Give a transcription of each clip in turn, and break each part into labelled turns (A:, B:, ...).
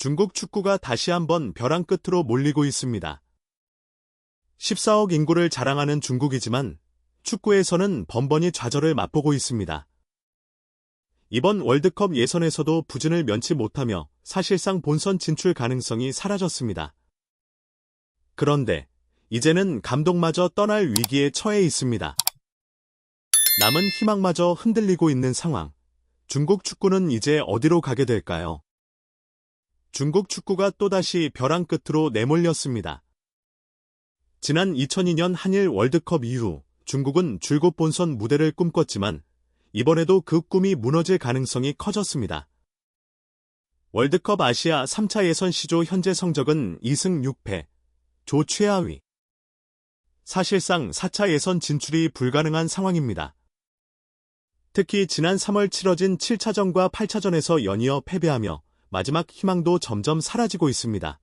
A: 중국 축구가 다시 한번 벼랑 끝으로 몰리고 있습니다. 14억 인구를 자랑하는 중국이지만 축구에서는 번번이 좌절을 맛보고 있습니다. 이번 월드컵 예선에서도 부진을 면치 못하며 사실상 본선 진출 가능성이 사라졌습니다. 그런데 이제는 감독마저 떠날 위기에 처해 있습니다. 남은 희망마저 흔들리고 있는 상황. 중국 축구는 이제 어디로 가게 될까요? 중국 축구가 또다시 벼랑 끝으로 내몰렸습니다. 지난 2002년 한일 월드컵 이후 중국은 줄곧 본선 무대를 꿈꿨지만 이번에도 그 꿈이 무너질 가능성이 커졌습니다. 월드컵 아시아 3차 예선 시조 현재 성적은 2승 6패, 조최하위. 사실상 4차 예선 진출이 불가능한 상황입니다. 특히 지난 3월 치러진 7차전과 8차전에서 연이어 패배하며 마지막 희망도 점점 사라지고 있습니다.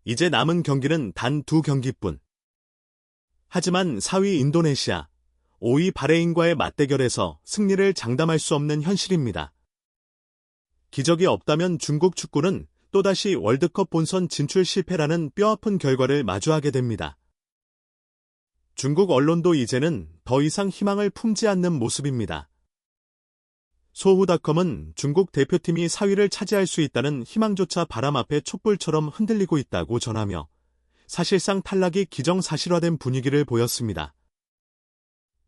A: 이제 남은 경기는 단 2경기뿐. 하지만 4위 인도네시아, 5위 바레인과의 맞대결에서 승리를 장담할 수 없는 현실입니다. 기적이 없다면 중국 축구는 또다시 월드컵 본선 진출 실패라는 뼈아픈 결과를 마주하게 됩니다. 중국 언론도 이제는 더 이상 희망을 품지 않는 모습입니다. 소후닷컴은 중국 대표팀이 4위를 차지할 수 있다는 희망조차 바람 앞에 촛불처럼 흔들리고 있다고 전하며 사실상 탈락이 기정사실화된 분위기를 보였습니다.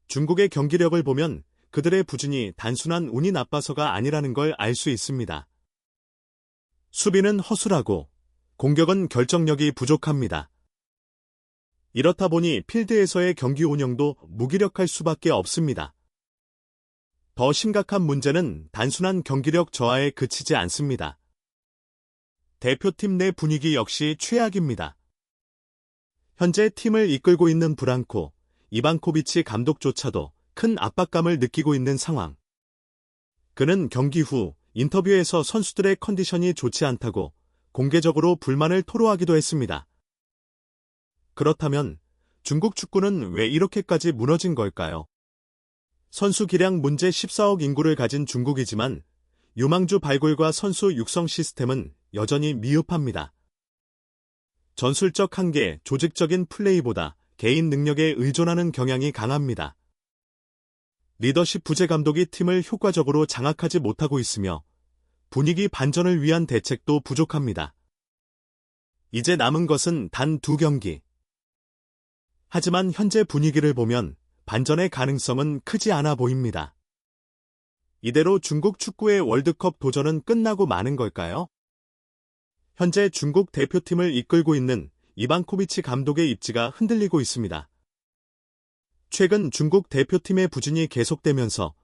A: 중국의 경기력을 보면 그들의 부진이 단순한 운이 나빠서가 아니라는 걸 알 수 있습니다. 수비는 허술하고 공격은 결정력이 부족합니다. 이렇다 보니 필드에서의 경기 운영도 무기력할 수밖에 없습니다. 더 심각한 문제는 단순한 경기력 저하에 그치지 않습니다. 대표팀 내 분위기 역시 최악입니다. 현재 팀을 이끌고 있는 브랑코, 이반코비치 감독조차도 큰 압박감을 느끼고 있는 상황. 그는 경기 후 인터뷰에서 선수들의 컨디션이 좋지 않다고 공개적으로 불만을 토로하기도 했습니다. 그렇다면 중국 축구는 왜 이렇게까지 무너진 걸까요? 선수 기량 문제 14억 인구를 가진 중국이지만 유망주 발굴과 선수 육성 시스템은 여전히 미흡합니다. 전술적 한계, 조직적인 플레이보다 개인 능력에 의존하는 경향이 강합니다. 리더십 부재 감독이 팀을 효과적으로 장악하지 못하고 있으며 분위기 반전을 위한 대책도 부족합니다. 이제 남은 것은 단 2경기. 하지만 현재 분위기를 보면 반전의 가능성은 크지 않아 보입니다. 이대로 중국 축구의 월드컵 도전은 끝나고 마는 걸까요? 현재 중국 대표팀을 이끌고 있는 이반코비치 감독의 입지가 흔들리고 있습니다. 최근 중국 대표팀의 부진이 계속되면서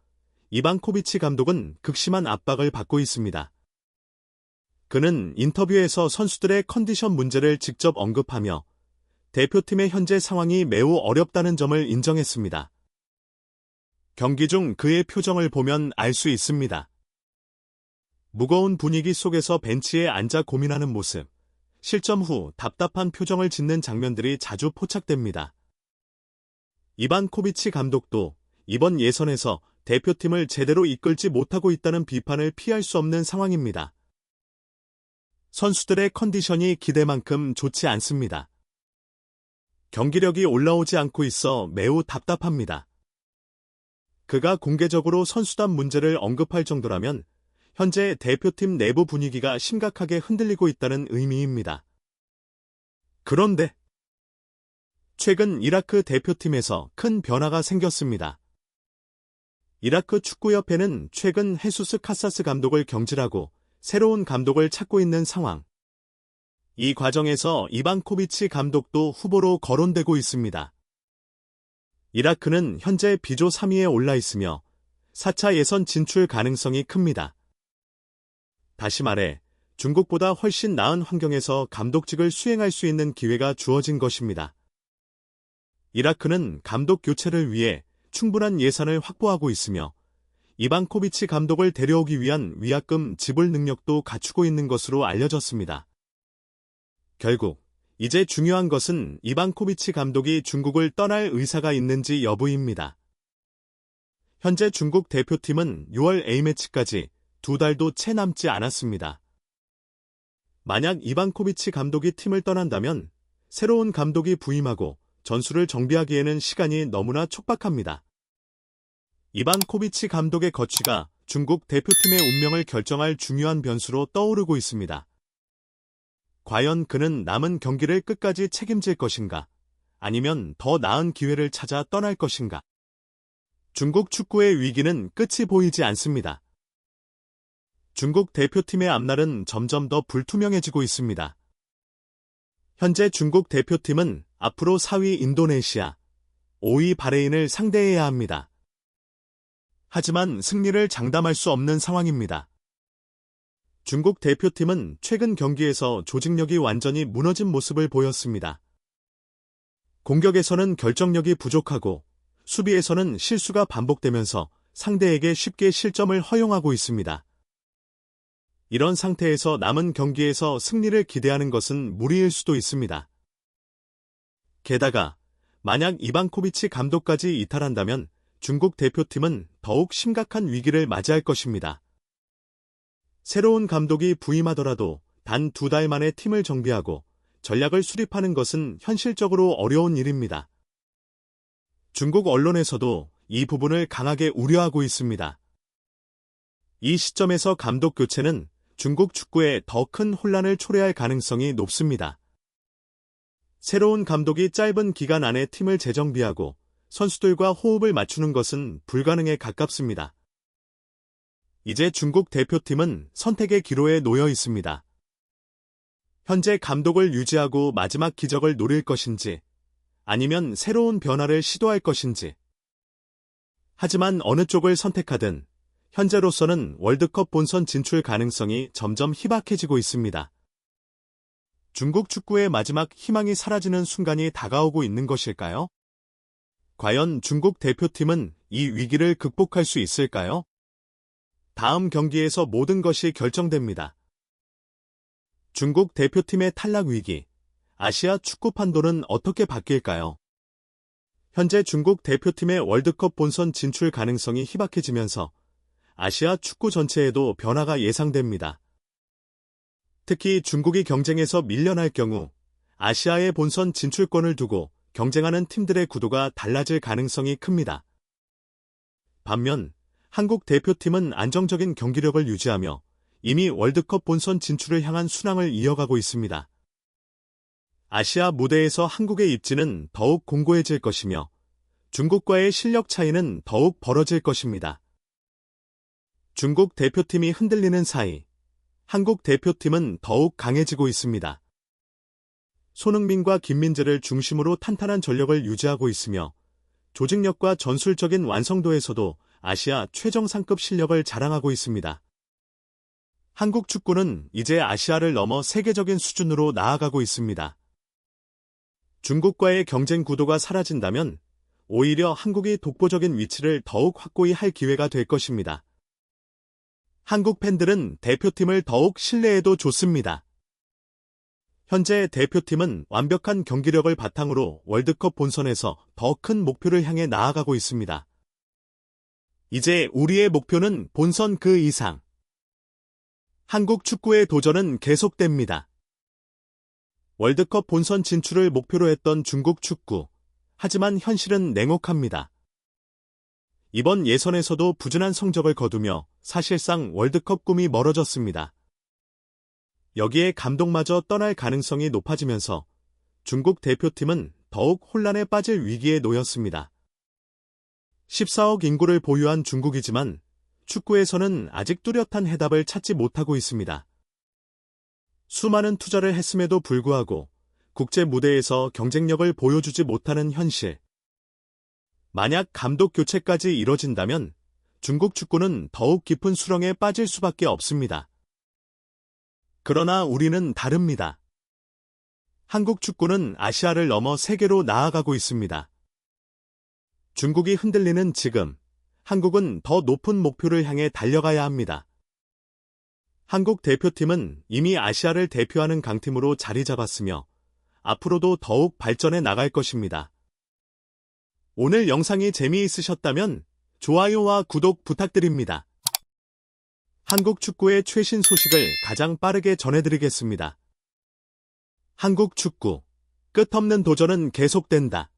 A: 이반코비치 감독은 극심한 압박을 받고 있습니다. 그는 인터뷰에서 선수들의 컨디션 문제를 직접 언급하며 대표팀의 현재 상황이 매우 어렵다는 점을 인정했습니다. 경기 중 그의 표정을 보면 알 수 있습니다. 무거운 분위기 속에서 벤치에 앉아 고민하는 모습, 실점 후 답답한 표정을 짓는 장면들이 자주 포착됩니다. 이반코비치 감독도 이번 예선에서 대표팀을 제대로 이끌지 못하고 있다는 비판을 피할 수 없는 상황입니다. 선수들의 컨디션이 기대만큼 좋지 않습니다. 경기력이 올라오지 않고 있어 매우 답답합니다. 그가 공개적으로 선수단 문제를 언급할 정도라면 현재 대표팀 내부 분위기가 심각하게 흔들리고 있다는 의미입니다. 그런데 최근 이라크 대표팀에서 큰 변화가 생겼습니다. 이라크 축구협회는 최근 헤수스 카사스 감독을 경질하고 새로운 감독을 찾고 있는 상황. 이 과정에서 이반코비치 감독도 후보로 거론되고 있습니다. 이라크는 현재 B조 3위에 올라 있으며 4차 예선 진출 가능성이 큽니다. 다시 말해 중국보다 훨씬 나은 환경에서 감독직을 수행할 수 있는 기회가 주어진 것입니다. 이라크는 감독 교체를 위해 충분한 예산을 확보하고 있으며 이반코비치 감독을 데려오기 위한 위약금 지불 능력도 갖추고 있는 것으로 알려졌습니다. 결국 이제 중요한 것은 이반코비치 감독이 중국을 떠날 의사가 있는지 여부입니다. 현재 중국 대표팀은 6월 A매치까지 2달도 채 남지 않았습니다. 만약 이반코비치 감독이 팀을 떠난다면 새로운 감독이 부임하고 전술을 정비하기에는 시간이 너무나 촉박합니다. 이반코비치 감독의 거취가 중국 대표팀의 운명을 결정할 중요한 변수로 떠오르고 있습니다. 과연 그는 남은 경기를 끝까지 책임질 것인가? 아니면 더 나은 기회를 찾아 떠날 것인가? 중국 축구의 위기는 끝이 보이지 않습니다. 중국 대표팀의 앞날은 점점 더 불투명해지고 있습니다. 현재 중국 대표팀은 앞으로 4위 인도네시아, 5위 바레인을 상대해야 합니다. 하지만 승리를 장담할 수 없는 상황입니다. 중국 대표팀은 최근 경기에서 조직력이 완전히 무너진 모습을 보였습니다. 공격에서는 결정력이 부족하고 수비에서는 실수가 반복되면서 상대에게 쉽게 실점을 허용하고 있습니다. 이런 상태에서 남은 경기에서 승리를 기대하는 것은 무리일 수도 있습니다. 게다가 만약 이반코비치 감독까지 이탈한다면 중국 대표팀은 더욱 심각한 위기를 맞이할 것입니다. 새로운 감독이 부임하더라도 단 2달 만에 팀을 정비하고 전략을 수립하는 것은 현실적으로 어려운 일입니다. 중국 언론에서도 이 부분을 강하게 우려하고 있습니다. 이 시점에서 감독 교체는 중국 축구에 더 큰 혼란을 초래할 가능성이 높습니다. 새로운 감독이 짧은 기간 안에 팀을 재정비하고 선수들과 호흡을 맞추는 것은 불가능에 가깝습니다. 이제 중국 대표팀은 선택의 기로에 놓여 있습니다. 현재 감독을 유지하고 마지막 기적을 노릴 것인지, 아니면 새로운 변화를 시도할 것인지. 하지만 어느 쪽을 선택하든 현재로서는 월드컵 본선 진출 가능성이 점점 희박해지고 있습니다. 중국 축구의 마지막 희망이 사라지는 순간이 다가오고 있는 것일까요? 과연 중국 대표팀은 이 위기를 극복할 수 있을까요? 다음 경기에서 모든 것이 결정됩니다. 중국 대표팀의 탈락 위기, 아시아 축구 판도는 어떻게 바뀔까요? 현재 중국 대표팀의 월드컵 본선 진출 가능성이 희박해지면서 아시아 축구 전체에도 변화가 예상됩니다. 특히 중국이 경쟁에서 밀려날 경우 아시아의 본선 진출권을 두고 경쟁하는 팀들의 구도가 달라질 가능성이 큽니다. 반면 한국 대표팀은 안정적인 경기력을 유지하며 이미 월드컵 본선 진출을 향한 순항을 이어가고 있습니다. 아시아 무대에서 한국의 입지는 더욱 공고해질 것이며 중국과의 실력 차이는 더욱 벌어질 것입니다. 중국 대표팀이 흔들리는 사이 한국 대표팀은 더욱 강해지고 있습니다. 손흥민과 김민재를 중심으로 탄탄한 전력을 유지하고 있으며 조직력과 전술적인 완성도에서도 아시아 최정상급 실력을 자랑하고 있습니다. 한국 축구는 이제 아시아를 넘어 세계적인 수준으로 나아가고 있습니다. 중국과의 경쟁 구도가 사라진다면 오히려 한국이 독보적인 위치를 더욱 확고히 할 기회가 될 것입니다. 한국 팬들은 대표팀을 더욱 신뢰해도 좋습니다. 현재 대표팀은 완벽한 경기력을 바탕으로 월드컵 본선에서 더 큰 목표를 향해 나아가고 있습니다. 이제 우리의 목표는 본선 그 이상. 한국 축구의 도전은 계속됩니다. 월드컵 본선 진출을 목표로 했던 중국 축구. 하지만 현실은 냉혹합니다. 이번 예선에서도 부진한 성적을 거두며 사실상 월드컵 꿈이 멀어졌습니다. 여기에 감독마저 떠날 가능성이 높아지면서 중국 대표팀은 더욱 혼란에 빠질 위기에 놓였습니다. 14억 인구를 보유한 중국이지만 축구에서는 아직 뚜렷한 해답을 찾지 못하고 있습니다. 수많은 투자를 했음에도 불구하고 국제 무대에서 경쟁력을 보여주지 못하는 현실. 만약 감독 교체까지 이뤄진다면 중국 축구는 더욱 깊은 수렁에 빠질 수밖에 없습니다. 그러나 우리는 다릅니다. 한국 축구는 아시아를 넘어 세계로 나아가고 있습니다. 중국이 흔들리는 지금, 한국은 더 높은 목표를 향해 달려가야 합니다. 한국 대표팀은 이미 아시아를 대표하는 강팀으로 자리 잡았으며 앞으로도 더욱 발전해 나갈 것입니다. 오늘 영상이 재미있으셨다면 좋아요와 구독 부탁드립니다. 한국 축구의 최신 소식을 가장 빠르게 전해드리겠습니다. 한국 축구, 끝없는 도전은 계속된다.